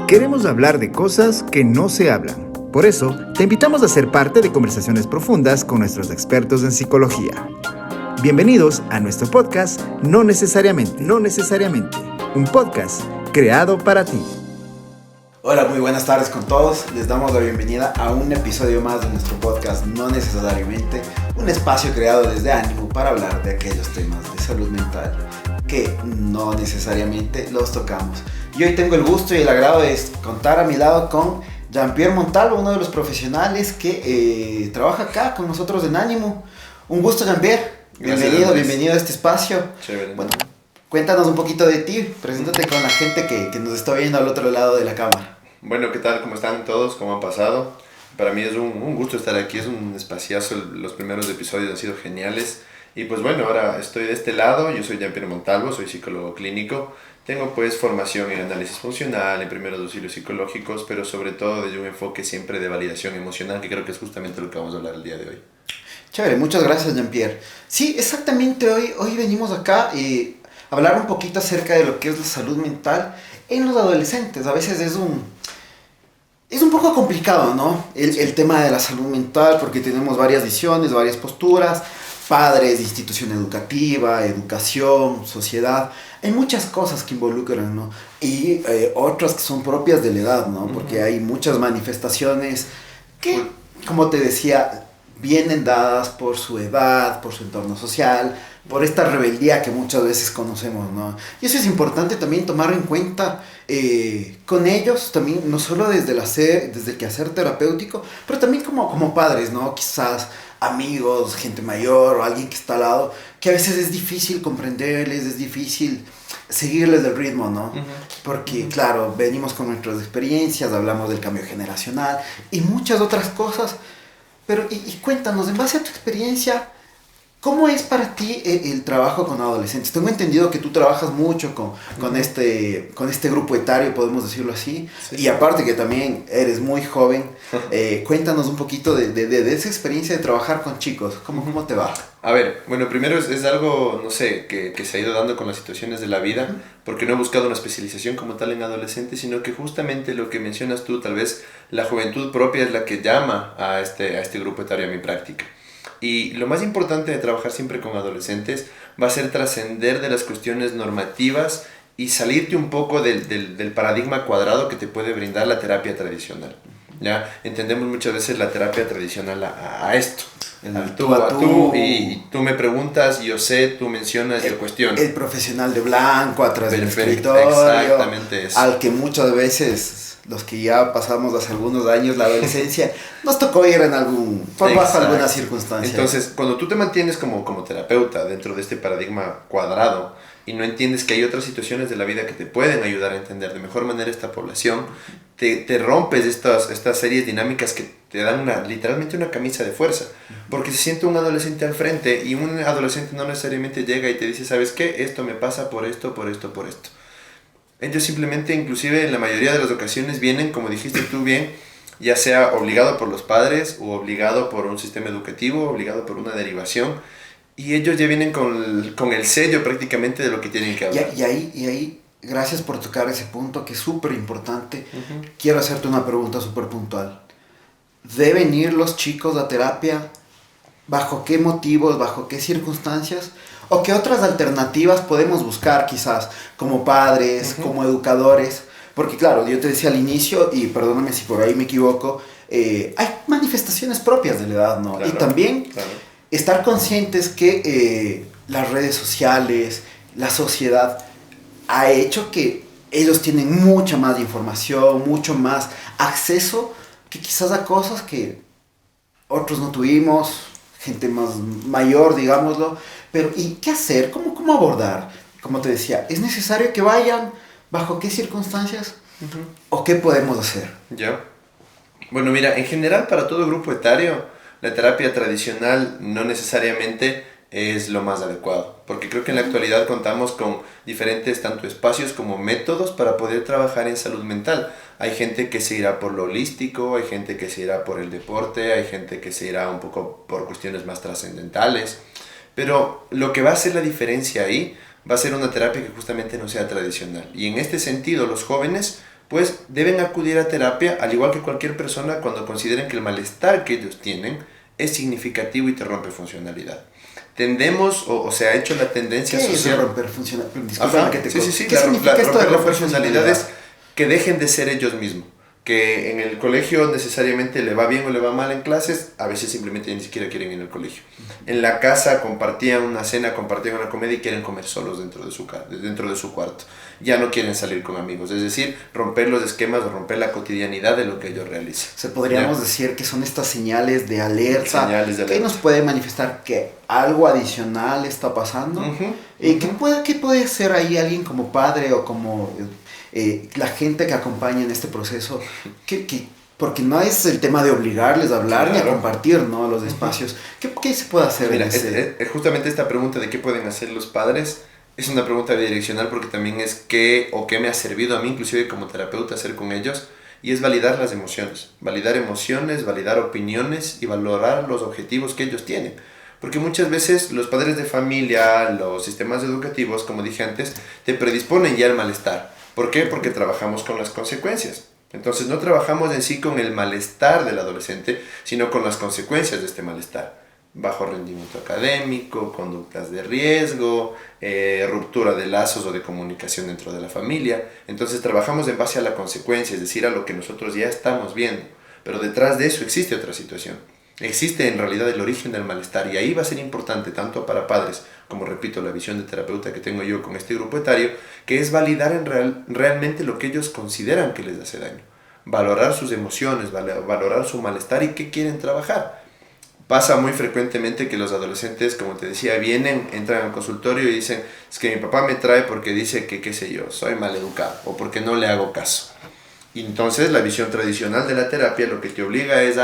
Queremos hablar de cosas que no se hablan. Por eso, te invitamos a ser parte de conversaciones profundas con nuestros expertos en psicología. Bienvenidos a nuestro podcast No Necesariamente, un podcast creado para ti. Hola, muy buenas tardes con todos. Les damos la bienvenida a un episodio más de nuestro podcast No Necesariamente, un espacio creado desde Ánimo para hablar de aquellos temas de salud mental que no necesariamente los tocamos. Y hoy tengo el gusto y el agrado de contar a mi lado con Jean-Pierre Montalvo, uno de los profesionales que trabaja acá con nosotros en Ánimo. Un gusto, Jean-Pierre. Bienvenido a este espacio. Chévere. Bueno, cuéntanos un poquito de ti, preséntate con la gente que nos está viendo al otro lado de la cámara. Bueno, ¿qué tal? ¿Cómo están todos? ¿Cómo han pasado? Para mí es un gusto estar aquí, es un espaciazo, los primeros episodios han sido geniales. Y pues bueno, ahora estoy de este lado, yo soy Jean-Pierre Montalvo, soy psicólogo clínico. Tengo pues formación en análisis funcional, en primeros auxilios psicológicos, pero sobre todo desde un enfoque siempre de validación emocional, que creo que es justamente lo que vamos a hablar el día de hoy. Chévere, muchas gracias, Jean-Pierre. Sí, exactamente, hoy venimos acá a hablar un poquito acerca de lo que es la salud mental en los adolescentes. A veces es un poco complicado, ¿no? El tema de la salud mental, porque tenemos varias visiones, varias posturas, padres, institución educativa, educación, sociedad. Hay muchas cosas que involucran, ¿no? Y otras que son propias de la edad, ¿no? Porque hay muchas manifestaciones que, como te decía, vienen dadas por su edad, por su entorno social, por esta rebeldía que muchas veces conocemos, ¿no? Y eso es importante también tomar en cuenta con ellos, también no solo desde el quehacer terapéutico, pero también como padres, ¿no? Quizás amigos, gente mayor o alguien que está al lado, que a veces es difícil comprenderles, es difícil seguirles el ritmo, ¿no? Porque, claro, venimos con nuestras experiencias, hablamos del cambio generacional y muchas otras cosas. Pero, y cuéntanos, en base a tu experiencia, ¿cómo es para ti el trabajo con adolescentes? Tengo entendido que tú trabajas mucho con este grupo etario, podemos decirlo así, sí. Y aparte que también eres muy joven. Cuéntanos un poquito de esa experiencia de trabajar con chicos. ¿Cómo te va? A ver, bueno, primero es algo, no sé, que se ha ido dando con las situaciones de la vida, porque no he buscado una especialización como tal en adolescentes, sino que justamente lo que mencionas tú, tal vez la juventud propia es la que llama a este grupo etario a mi práctica. Y lo más importante de trabajar siempre con adolescentes va a ser trascender de las cuestiones normativas y salirte un poco del paradigma cuadrado que te puede brindar la terapia tradicional. ¿Ya? Entendemos muchas veces la terapia tradicional a esto, al tú a tú, y tú me preguntas, yo sé, tú mencionas, yo cuestiono. El profesional de blanco atrás del escritorio, exactamente eso. Al que muchas veces los que ya pasamos hace algunos años la adolescencia nos tocó ir bajo alguna circunstancia. Entonces, cuando tú te mantienes como terapeuta dentro de este paradigma cuadrado y no entiendes que hay otras situaciones de la vida que te pueden ayudar a entender de mejor manera esta población, te rompes estas series dinámicas que te dan literalmente una camisa de fuerza, porque se siente un adolescente al frente y un adolescente no necesariamente llega y te dice, ¿sabes qué? Esto me pasa por esto, por esto, por esto. Ellos simplemente, inclusive en la mayoría de las ocasiones, vienen, como dijiste tú bien, ya sea obligado por los padres o obligado por un sistema educativo, obligado por una derivación, y ellos ya vienen con el sello prácticamente de lo que tienen que hablar. Y ahí, gracias por tocar ese punto que es súper importante. Quiero hacerte una pregunta súper puntual. ¿Deben ir los chicos a terapia? ¿Bajo qué motivos? ¿Bajo qué circunstancias? ¿O qué otras alternativas podemos buscar quizás como padres, como educadores? Porque claro, yo te decía al inicio, y perdóname si por ahí me equivoco, hay manifestaciones propias de la edad, ¿no? Claro, y también estar conscientes que las redes sociales, la sociedad ha hecho que ellos tienen mucha más información, mucho más acceso que quizás a cosas que otros no tuvimos, gente más mayor, digámoslo. Pero, ¿y qué hacer? ¿Cómo abordar? Como te decía, ¿es necesario que vayan? ¿Bajo qué circunstancias? ¿O qué podemos hacer? Ya. Bueno, mira, en general para todo grupo etario, la terapia tradicional no necesariamente es lo más adecuado, porque creo que en la actualidad contamos con diferentes tanto espacios como métodos para poder trabajar en salud mental. Hay gente que se irá por lo holístico, hay gente que se irá por el deporte, hay gente que se irá un poco por cuestiones más trascendentales, pero lo que va a hacer la diferencia ahí va a ser una terapia que justamente no sea tradicional. Y en este sentido, los jóvenes pues deben acudir a terapia, al igual que cualquier persona, cuando consideren que el malestar que ellos tienen es significativo y te rompe funcionalidad. Tendemos, o se ha hecho la tendencia ¿Qué social... es romper funcionalidad? Disculpa que te sí. ¿Qué significa esto romper la funcionalidad? Es que dejen de ser ellos mismos. Que en el colegio necesariamente le va bien o le va mal en clases, a veces simplemente ni siquiera quieren ir al colegio. En la casa compartían una cena, compartían una comida y quieren comer solos dentro de su cuarto. Ya no quieren salir con amigos, es decir, romper los esquemas o romper la cotidianidad de lo que ellos realizan. O sea, podríamos decir que son estas señales de alerta, que nos puede manifestar que algo adicional está pasando. ¿Qué puede ser ahí alguien como padre o como... la gente que acompaña en este proceso, porque no es el tema de obligarles a hablar ni a compartir, ¿no?, los espacios. ¿Qué se puede hacer? Mira, justamente esta pregunta de qué pueden hacer los padres es una pregunta bidireccional, porque también es qué me ha servido a mí, inclusive como terapeuta, hacer con ellos, y es validar las emociones, validar opiniones y valorar los objetivos que ellos tienen. Porque muchas veces los padres de familia, los sistemas educativos, como dije antes, te predisponen ya al malestar. ¿Por qué? Porque trabajamos con las consecuencias. Entonces no trabajamos en sí con el malestar del adolescente, sino con las consecuencias de este malestar. Bajo rendimiento académico, conductas de riesgo, ruptura de lazos o de comunicación dentro de la familia. Entonces trabajamos en base a la consecuencia, es decir, a lo que nosotros ya estamos viendo. Pero detrás de eso existe otra situación. Existe en realidad el origen del malestar, y ahí va a ser importante tanto para padres como, repito, la visión de terapeuta que tengo yo con este grupo etario, que es validar realmente lo que ellos consideran que les hace daño, valorar sus emociones, valorar su malestar y qué quieren trabajar. Pasa muy frecuentemente que los adolescentes, como te decía, entran al consultorio y dicen, es que mi papá me trae porque dice que, qué sé yo, soy maleducado o porque no le hago caso. Y entonces la visión tradicional de la terapia lo que te obliga es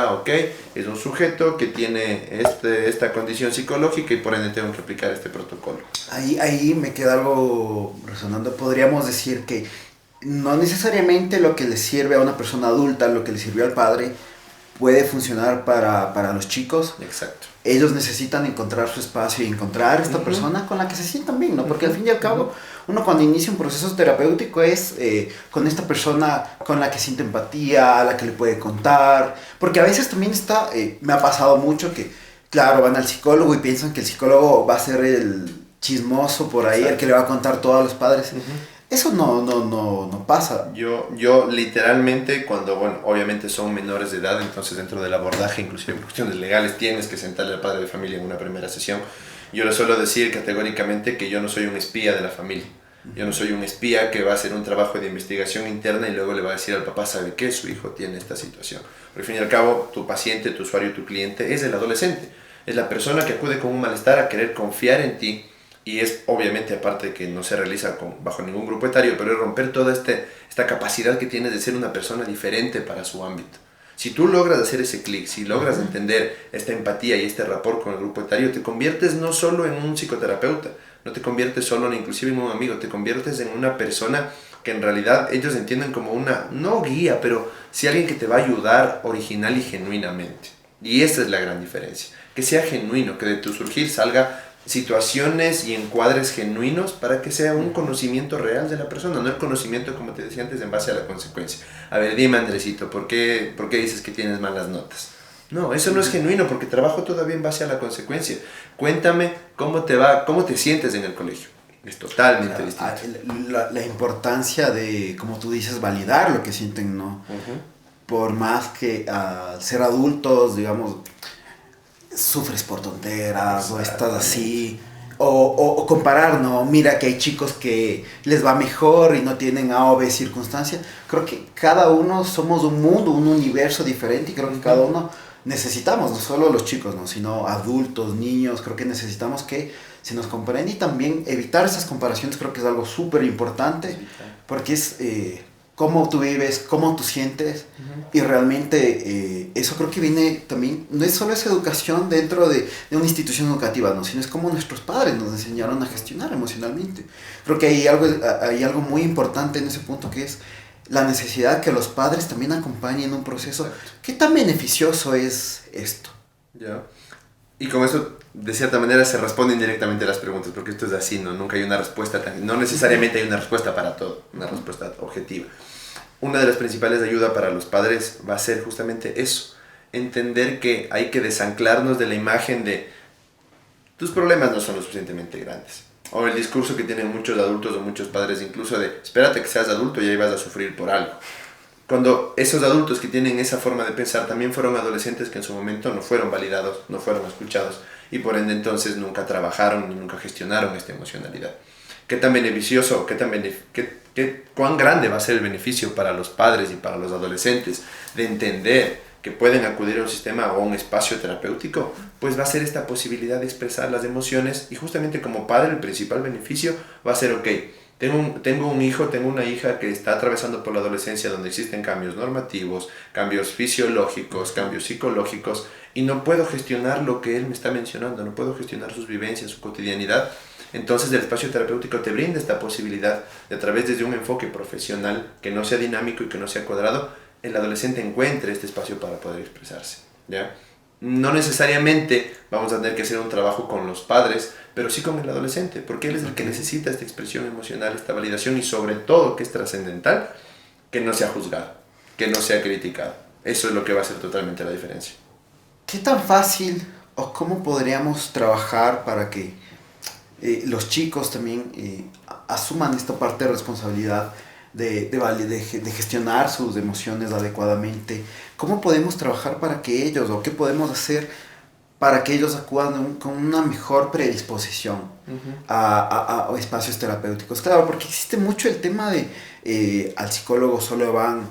es un sujeto que tiene esta condición psicológica y por ende tengo que aplicar este protocolo. Ahí me queda algo resonando. Podríamos decir que no necesariamente lo que le sirve a una persona adulta, lo que le sirvió al padre, puede funcionar para los chicos. Exacto. Ellos necesitan encontrar su espacio y encontrar esta persona con la que se sientan bien, ¿no? Porque al fin y al cabo, uno cuando inicia un proceso terapéutico es con esta persona con la que siente empatía, a la que le puede contar. Porque a veces también me ha pasado mucho que, claro, van al psicólogo y piensan que el psicólogo va a ser el chismoso por ahí, el que le va a contar todo a los padres. Eso no pasa. Yo literalmente, cuando, obviamente son menores de edad, entonces dentro del abordaje, inclusive por cuestiones legales, tienes que sentarle al padre de familia en una primera sesión. Yo le suelo decir categóricamente que yo no soy un espía de la familia. Yo no soy un espía que va a hacer un trabajo de investigación interna y luego le va a decir al papá, ¿sabe qué? Su hijo tiene esta situación. Pero al fin y al cabo, tu paciente, tu usuario, tu cliente es el adolescente. Es la persona que acude con un malestar a querer confiar en ti. Y es obviamente, aparte de que no se realiza bajo ningún grupo etario, pero es romper toda esta capacidad que tienes de ser una persona diferente para su ámbito. Si tú logras hacer ese clic, si logras entender esta empatía y este rapport con el grupo etario, te conviertes no solo en un psicoterapeuta, no te conviertes solo inclusive en un amigo, te conviertes en una persona que en realidad ellos entienden como una, no guía, pero sí alguien que te va a ayudar original y genuinamente. Y esa es la gran diferencia, que sea genuino, que de tu surgir salga situaciones y encuadres genuinos para que sea un conocimiento real de la persona, no el conocimiento, como te decía antes, en base a la consecuencia. A ver, dime, Andresito, ¿por qué dices que tienes malas notas? No, eso no es genuino, porque trabajo todavía en base a la consecuencia. Cuéntame cómo te va, cómo te sientes en el colegio. Es totalmente distinto. La importancia de, como tú dices, validar lo que sienten, ¿no? Por más que al ser adultos, digamos, sufres por tonteras o estás así, o comparar, ¿no? Mira que hay chicos que les va mejor y no tienen A o B circunstancia. Creo que cada uno somos un mundo, un universo diferente, y creo que cada uno necesitamos, no solo los chicos, ¿no? Sino adultos, niños. Creo que necesitamos que se nos comprenda, y también evitar esas comparaciones. Creo que es algo súper importante, porque es cómo tú vives, cómo tú sientes, y realmente eso creo que viene también, no es solo esa educación dentro de una institución educativa, ¿no? Sino es como nuestros padres nos enseñaron a gestionar emocionalmente. Creo que hay algo muy importante en ese punto, que es la necesidad que los padres también acompañen un proceso. ¿Qué tan beneficioso es esto? Ya. Y con eso, de cierta manera, se responden directamente las preguntas, porque esto es así, ¿no? Nunca hay una respuesta no necesariamente hay una respuesta para todo, una respuesta objetiva. una de las principales ayudas para los padres va a ser justamente eso, entender que hay que desanclarnos de la imagen de tus problemas no son lo suficientemente grandes. O el discurso que tienen muchos adultos o muchos padres incluso de espérate que seas adulto y ahí vas a sufrir por algo. Cuando esos adultos que tienen esa forma de pensar también fueron adolescentes que en su momento no fueron validados, no fueron escuchados y por ende entonces nunca trabajaron ni nunca gestionaron esta emocionalidad. ¿Qué tan beneficioso, cuán grande va a ser el beneficio para los padres y para los adolescentes de entender que pueden acudir a un sistema o a un espacio terapéutico? Pues va a ser esta posibilidad de expresar las emociones y justamente como padre el principal beneficio va a ser, ok, tengo un hijo, tengo una hija que está atravesando por la adolescencia donde existen cambios normativos, cambios fisiológicos, cambios psicológicos y no puedo gestionar lo que él me está mencionando, no puedo gestionar sus vivencias, su cotidianidad. Entonces el espacio terapéutico te brinda esta posibilidad de a través desde un enfoque profesional que no sea dinámico y que no sea cuadrado, el adolescente encuentre este espacio para poder expresarse, ¿ya? No necesariamente vamos a tener que hacer un trabajo con los padres, pero sí con el adolescente, porque él es el que necesita esta expresión emocional, esta validación y sobre todo, que es trascendental, que no sea juzgado, que no sea criticado. Eso es lo que va a hacer totalmente la diferencia. ¿Qué tan fácil o cómo podríamos trabajar para que los chicos también asuman esta parte de responsabilidad de gestionar sus emociones adecuadamente? ¿Cómo podemos trabajar para que ellos, o qué podemos hacer para que ellos acudan con una mejor predisposición a espacios terapéuticos? Claro, porque existe mucho el tema de al psicólogo solo van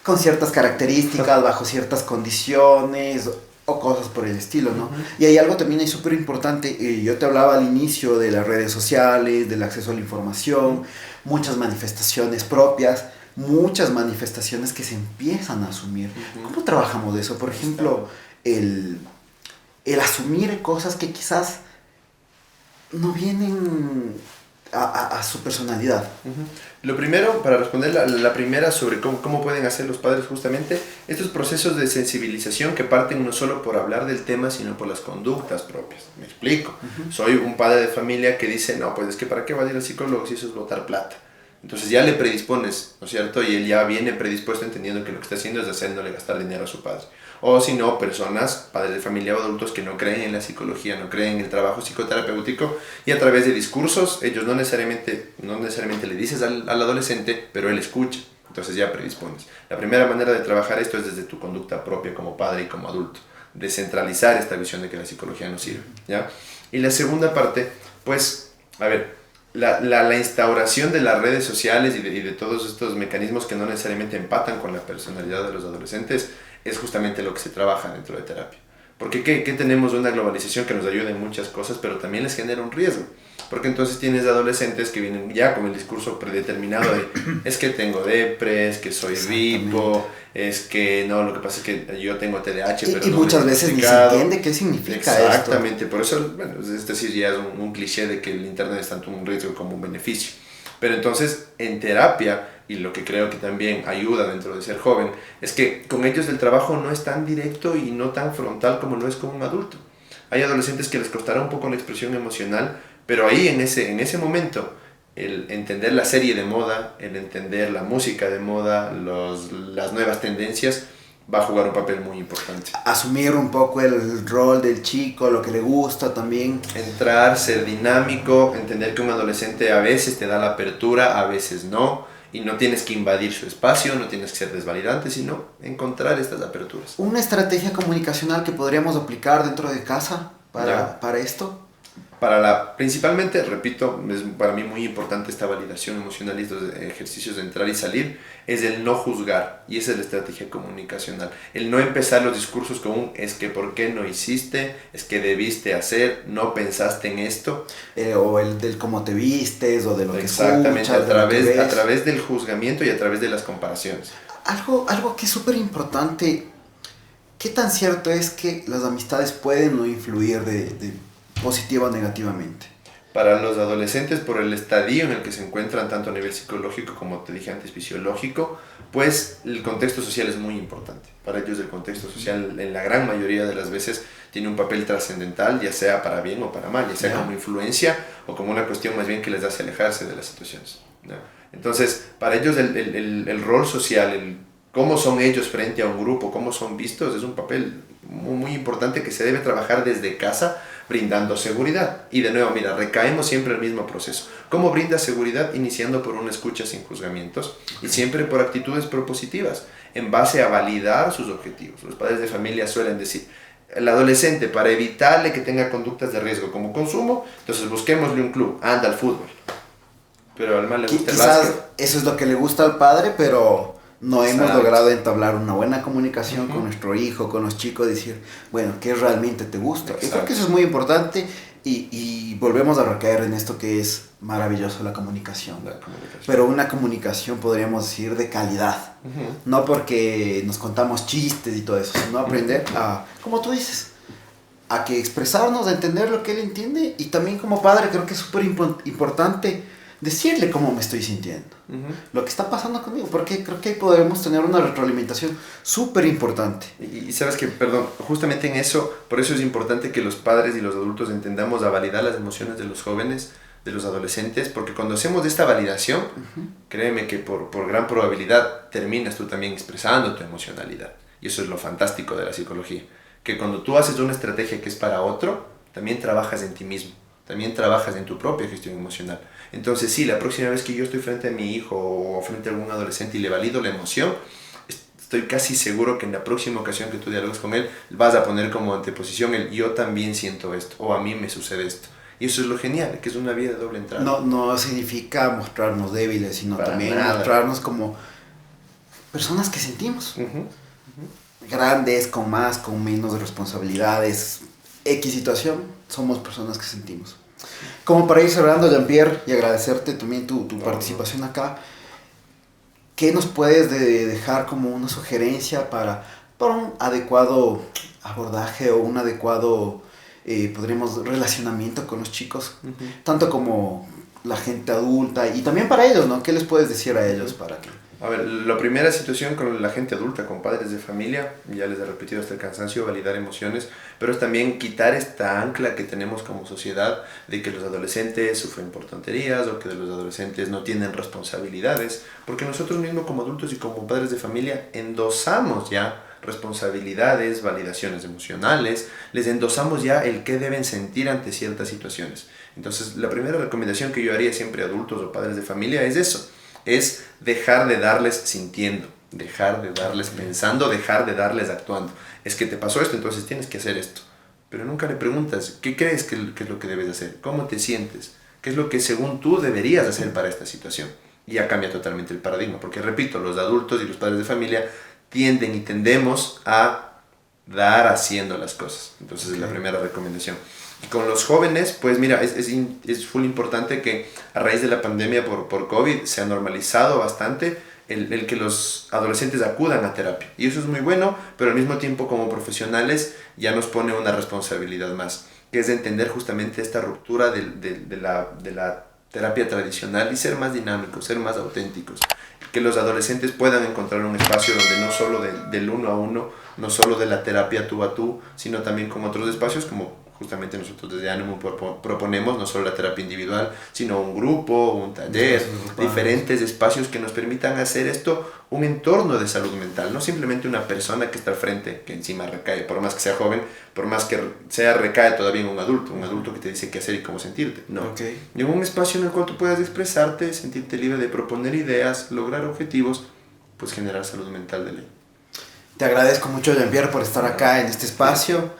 con ciertas características, bajo ciertas condiciones o cosas por el estilo, ¿no? Y hay algo también ahí súper importante, yo te hablaba al inicio de las redes sociales, del acceso a la información, muchas manifestaciones propias, muchas manifestaciones que se empiezan a asumir. ¿Cómo trabajamos de eso? Por ejemplo, el asumir cosas que quizás no vienen a su personalidad. Lo primero, para responder la primera sobre cómo pueden hacer los padres justamente, estos procesos de sensibilización que parten no solo por hablar del tema, sino por las conductas propias. Me explico. Soy un padre de familia que dice, no, pues es que ¿para qué va a ir al psicólogo si eso es botar plata? Entonces ya le predispones, ¿no es cierto? Y él ya viene predispuesto entendiendo que lo que está haciendo es haciéndole gastar dinero a su padre. O si no, personas, padres de familia o adultos que no creen en la psicología, no creen en el trabajo psicoterapéutico y a través de discursos, ellos no necesariamente le dices al adolescente, pero él escucha. Entonces ya predispones. La primera manera de trabajar esto es desde tu conducta propia como padre y como adulto. Descentralizar esta visión de que la psicología no sirve, ¿ya? Y la segunda parte, pues, a ver, la instauración de las redes sociales y de todos estos mecanismos que no necesariamente empatan con la personalidad de los adolescentes es justamente lo que se trabaja dentro de terapia. Porque ¿qué tenemos? Una globalización que nos ayuda en muchas cosas, pero también les genera un riesgo. Porque entonces tienes adolescentes que vienen ya con el discurso predeterminado de es que tengo depres, que soy bipo, es que no, lo que pasa es que yo tengo TDAH, pero y no muchas veces ni se entiende qué significa esto. Exactamente, por eso, bueno, es decir, ya es un cliché de que el internet es tanto un riesgo como un beneficio. Pero entonces, en terapia, y lo que creo que también ayuda dentro de ser joven, es que con ellos el trabajo no es tan directo y no tan frontal como lo es con un adulto. Hay adolescentes que les costará un poco la expresión emocional, pero ahí en ese momento, el entender la serie de moda, el entender la música de moda, las nuevas tendencias, va a jugar un papel muy importante. Asumir un poco el rol del chico, lo que le gusta también. Entrar, ser dinámico, entender que un adolescente a veces te da la apertura, a veces no, y no tienes que invadir su espacio, no tienes que ser desvalidante, sino encontrar estas aperturas. ¿Una estrategia comunicacional que podríamos aplicar dentro de casa para esto? Principalmente, repito, es para mí muy importante esta validación emocional y estos ejercicios de entrar y salir, es el no juzgar, y esa es la estrategia comunicacional. El no empezar los discursos con un es que ¿por qué no hiciste? Es que debiste hacer, no pensaste en esto. O el del cómo te vistes, o de lo que escuchas. Exactamente, a través del juzgamiento y a través de las comparaciones. Algo que es súper importante, ¿qué tan cierto es que las amistades pueden no influir de positiva o negativamente? Para los adolescentes, por el estadio en el que se encuentran, tanto a nivel psicológico como te dije antes fisiológico, pues el contexto social es muy importante. Para ellos el contexto social en la gran mayoría de las veces tiene un papel trascendental, ya sea para bien o para mal, ya sea como influencia o como una cuestión más bien que les hace alejarse de las situaciones, ¿no? Entonces, para ellos el rol social, cómo son ellos frente a un grupo, cómo son vistos, es un papel muy, muy importante que se debe trabajar desde casa, brindando seguridad. Y de nuevo, mira, recaemos siempre en el mismo proceso. ¿Cómo brindas seguridad? Iniciando por una escucha sin juzgamientos y siempre por actitudes propositivas, en base a validar sus objetivos. Los padres de familia suelen decir, el adolescente, para evitarle que tenga conductas de riesgo como consumo, entonces busquémosle un club, anda al fútbol. Pero al mal le gusta el básquet. Quizás eso es lo que le gusta al padre, pero no hemos Exacto. logrado entablar una buena comunicación con nuestro hijo, con los chicos, decir, bueno, ¿qué realmente te gusta? Exacto. Y creo que eso es muy importante y volvemos a recaer en esto que es maravilloso, la comunicación. Pero una comunicación, podríamos decir, de calidad. No porque nos contamos chistes y todo eso, sino aprender a, como tú dices, a que expresarnos, a entender lo que él entiende, y también como padre creo que es súper importante decirle cómo me estoy sintiendo, lo que está pasando conmigo, porque creo que ahí podemos tener una retroalimentación súper importante. Y sabes que, perdón, justamente en eso, por eso es importante que los padres y los adultos entendamos a validar las emociones de los jóvenes, de los adolescentes, porque cuando hacemos esta validación, créeme que por gran probabilidad terminas tú también expresando tu emocionalidad. Y eso es lo fantástico de la psicología, que cuando tú haces una estrategia que es para otro, también trabajas en ti mismo, también trabajas en tu propia gestión emocional. Entonces sí, la próxima vez que yo estoy frente a mi hijo o frente a algún adolescente y le valido la emoción, estoy casi seguro que en la próxima ocasión que tú dialogues con él, vas a poner como anteposición el yo también siento esto, o a mí me sucede esto. Y eso es lo genial, que es una vía de doble entrada. No significa mostrarnos débiles, sino Para también nada. mostrarnos como personas que sentimos. Grandes, con más, con menos responsabilidades, X situación, somos personas que sentimos. Como para ir cerrando, Jean-Pierre, y agradecerte también tu participación acá, ¿qué nos puedes dejar como una sugerencia para un adecuado abordaje o un adecuado, podríamos, relacionamiento con los chicos? Tanto como la gente adulta y también para ellos, ¿no? ¿Qué les puedes decir a ellos para que...? A ver, la primera situación con la gente adulta, con padres de familia, ya les he repetido hasta el cansancio, validar emociones, pero es también quitar esta ancla que tenemos como sociedad de que los adolescentes sufren por tonterías o que los adolescentes no tienen responsabilidades, porque nosotros mismos como adultos y como padres de familia endosamos ya responsabilidades, validaciones emocionales, les endosamos ya el qué deben sentir ante ciertas situaciones. Entonces, la primera recomendación que yo haría siempre a adultos o padres de familia es eso, es dejar de darles sintiendo, dejar de darles pensando, dejar de darles actuando. Es que te pasó esto, entonces tienes que hacer esto. Pero nunca le preguntas, ¿qué crees que es lo que debes hacer? ¿Cómo te sientes? ¿Qué es lo que según tú deberías hacer para esta situación? Y ya cambia totalmente el paradigma, porque repito, los adultos y los padres de familia tienden y tendemos a dar haciendo las cosas. Entonces es la primera recomendación. Y con los jóvenes, pues mira, es full importante que a raíz de la pandemia por COVID se ha normalizado bastante el que los adolescentes acudan a terapia. Y eso es muy bueno, pero al mismo tiempo como profesionales ya nos pone una responsabilidad más, que es entender justamente esta ruptura de la terapia tradicional y ser más dinámicos, ser más auténticos. Que los adolescentes puedan encontrar un espacio donde no solo del uno a uno, no solo de la terapia tú a tú, sino también con otros espacios como justamente nosotros desde Ánimo proponemos no solo la terapia individual, sino un grupo, un taller, diferentes espacios que nos permitan hacer esto un entorno de salud mental, no simplemente una persona que está al frente, que encima recae, por más que sea joven, por más que sea recae todavía en un adulto que te dice qué hacer y cómo sentirte, no. En un espacio en el cual tú puedas expresarte, sentirte libre de proponer ideas, lograr objetivos, pues generar salud mental de ley. Te agradezco mucho, Jean-Pierre, por estar acá en este espacio.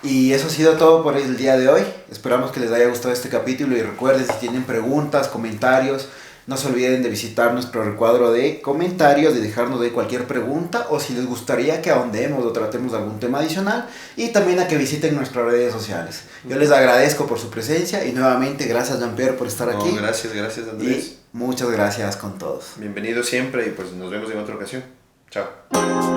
Y eso ha sido todo por el día de hoy. Esperamos que les haya gustado este capítulo y recuerden, si tienen preguntas, comentarios, no se olviden de visitar nuestro recuadro de comentarios, de dejarnos de cualquier pregunta o si les gustaría que ahondemos o tratemos algún tema adicional, y también a que visiten nuestras redes sociales. Yo les agradezco por su presencia y nuevamente gracias, Jean-Pierre, por estar aquí. Gracias Andrés. Y muchas gracias con todos. Bienvenido siempre y pues nos vemos en otra ocasión. Chao.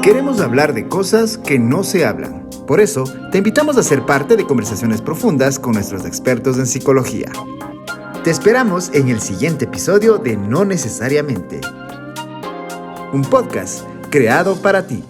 Queremos hablar de cosas que no se hablan. Por eso, te invitamos a ser parte de conversaciones profundas con nuestros expertos en psicología. Te esperamos en el siguiente episodio de No Necesariamente, un podcast creado para ti.